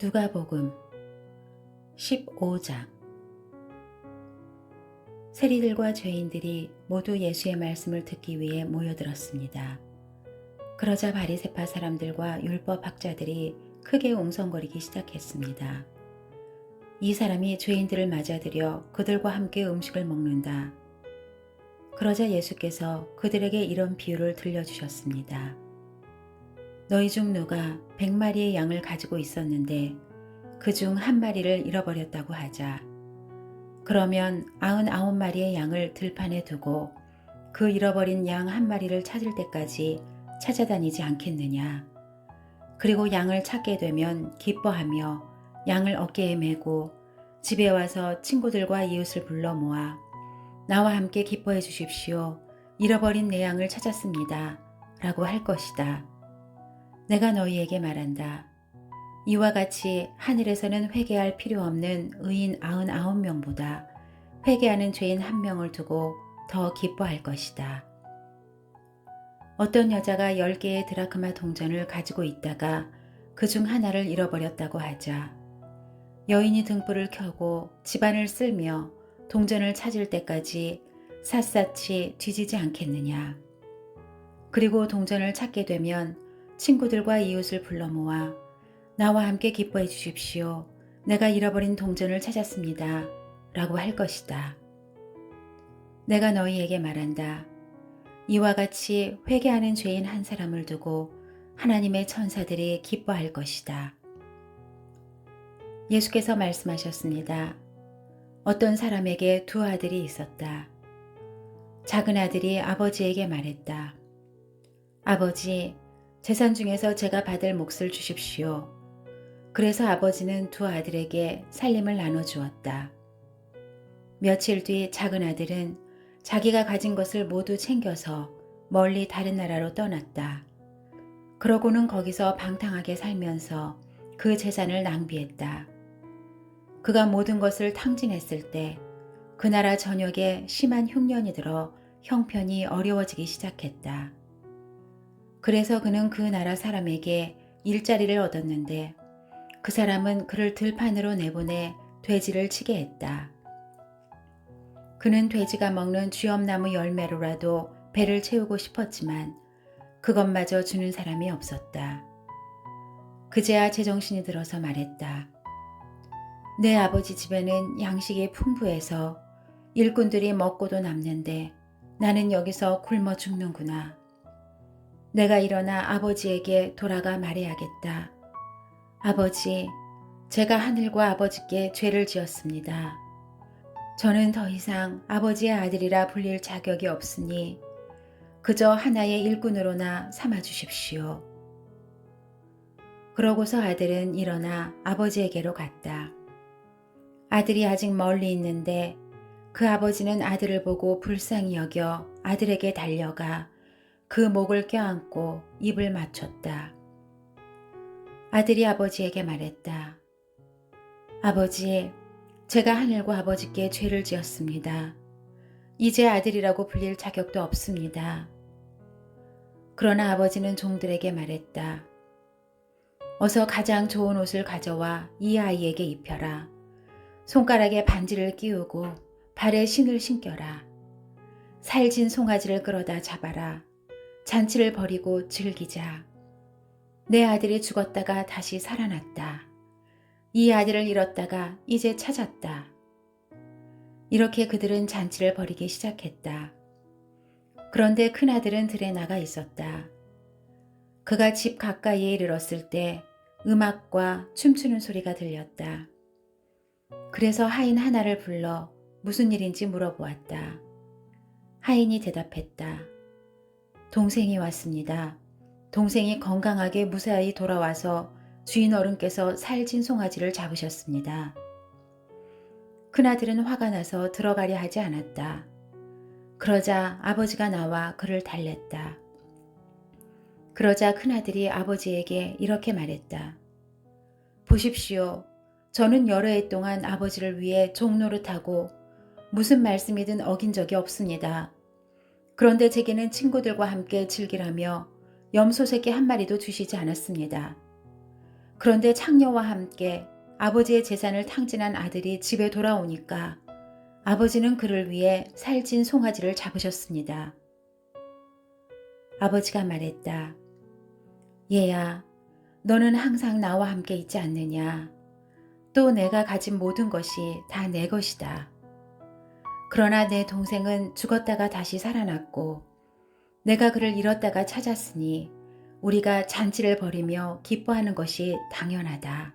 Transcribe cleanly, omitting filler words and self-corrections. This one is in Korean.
누가복음 15장. 세리들과 죄인들이 모두 예수의 말씀을 듣기 위해 모여들었습니다. 그러자 바리새파 사람들과 율법학자들이 크게 웅성거리기 시작했습니다. 이 사람이 죄인들을 맞아들여 그들과 함께 음식을 먹는다. 그러자 예수께서 그들에게 이런 비유를 들려주셨습니다. 너희 중 누가 100마리의 양을 가지고 있었는데 그 중 한 마리를 잃어버렸다고 하자. 그러면 99마리의 양을 들판에 두고 그 잃어버린 양 한 마리를 찾을 때까지 찾아다니지 않겠느냐. 그리고 양을 찾게 되면 기뻐하며 양을 어깨에 메고 집에 와서 친구들과 이웃을 불러 모아 나와 함께 기뻐해 주십시오. 잃어버린 내 양을 찾았습니다. 라고 할 것이다. 내가 너희에게 말한다. 이와 같이 하늘에서는 회개할 필요 없는 의인 99명보다 회개하는 죄인 1명을 두고 더 기뻐할 것이다. 어떤 여자가 10개의 드라크마 동전을 가지고 있다가 그 중 하나를 잃어버렸다고 하자. 여인이 등불을 켜고 집안을 쓸며 동전을 찾을 때까지 샅샅이 뒤지지 않겠느냐. 그리고 동전을 찾게 되면 친구들과 이웃을 불러 모아 나와 함께 기뻐해 주십시오. 내가 잃어버린 동전을 찾았습니다. 라고 할 것이다. 내가 너희에게 말한다. 이와 같이 회개하는 죄인 한 사람을 두고 하나님의 천사들이 기뻐할 것이다. 예수께서 말씀하셨습니다. 어떤 사람에게 2 아들이 있었다. 작은 아들이 아버지에게 말했다. 아버지, 재산 중에서 제가 받을 몫을 주십시오. 그래서 아버지는 2 아들에게 살림을 나눠주었다. 며칠 뒤 작은 아들은 자기가 가진 것을 모두 챙겨서 멀리 다른 나라로 떠났다. 그러고는 거기서 방탕하게 살면서 그 재산을 낭비했다. 그가 모든 것을 탕진했을 때 그 나라 전역에 심한 흉년이 들어 형편이 어려워지기 시작했다. 그래서 그는 그 나라 사람에게 일자리를 얻었는데 그 사람은 그를 들판으로 내보내 돼지를 치게 했다. 그는 돼지가 먹는 쥐엄나무 열매로라도 배를 채우고 싶었지만 그것마저 주는 사람이 없었다. 그제야 제정신이 들어서 말했다. 내 아버지 집에는 양식이 풍부해서 일꾼들이 먹고도 남는데 나는 여기서 굶어 죽는구나. 내가 일어나 아버지에게 돌아가 말해야겠다. 아버지, 제가 하늘과 아버지께 죄를 지었습니다. 저는 더 이상 아버지의 아들이라 불릴 자격이 없으니 그저 하나의 일꾼으로나 삼아 주십시오. 그러고서 아들은 일어나 아버지에게로 갔다. 아들이 아직 멀리 있는데 그 아버지는 아들을 보고 불쌍히 여겨 아들에게 달려가 그 목을 껴안고 입을 맞췄다. 아들이 아버지에게 말했다. 아버지, 제가 하늘과 아버지께 죄를 지었습니다. 이제 아들이라고 불릴 자격도 없습니다. 그러나 아버지는 종들에게 말했다. 어서 가장 좋은 옷을 가져와 이 아이에게 입혀라. 손가락에 반지를 끼우고 발에 신을 신겨라. 살진 송아지를 끌어다 잡아라. 잔치를 벌이고 즐기자. 내 아들이 죽었다가 다시 살아났다. 이 아들을 잃었다가 이제 찾았다. 이렇게 그들은 잔치를 벌이기 시작했다. 그런데 큰아들은 들에 나가 있었다. 그가 집 가까이에 이르렀을 때 음악과 춤추는 소리가 들렸다. 그래서 하인 하나를 불러 무슨 일인지 물어보았다. 하인이 대답했다. 동생이 왔습니다. 동생이 건강하게 무사히 돌아와서 주인 어른께서 살진 송아지를 잡으셨습니다. 큰아들은 화가 나서 들어가려 하지 않았다. 그러자 아버지가 나와 그를 달랬다. 그러자 큰아들이 아버지에게 이렇게 말했다. 보십시오. 저는 여러 해 동안 아버지를 위해 종노릇하고 무슨 말씀이든 어긴 적이 없습니다. 그런데 제게는 친구들과 함께 즐기라며 염소 새끼 1마리도 주시지 않았습니다. 그런데 창녀와 함께 아버지의 재산을 탕진한 아들이 집에 돌아오니까 아버지는 그를 위해 살찐 송아지를 잡으셨습니다. 아버지가 말했다. 얘야, 너는 항상 나와 함께 있지 않느냐. 또 내가 가진 모든 것이 다 내 것이다. 그러나 내 동생은 죽었다가 다시 살아났고 내가 그를 잃었다가 찾았으니 우리가 잔치를 벌이며 기뻐하는 것이 당연하다.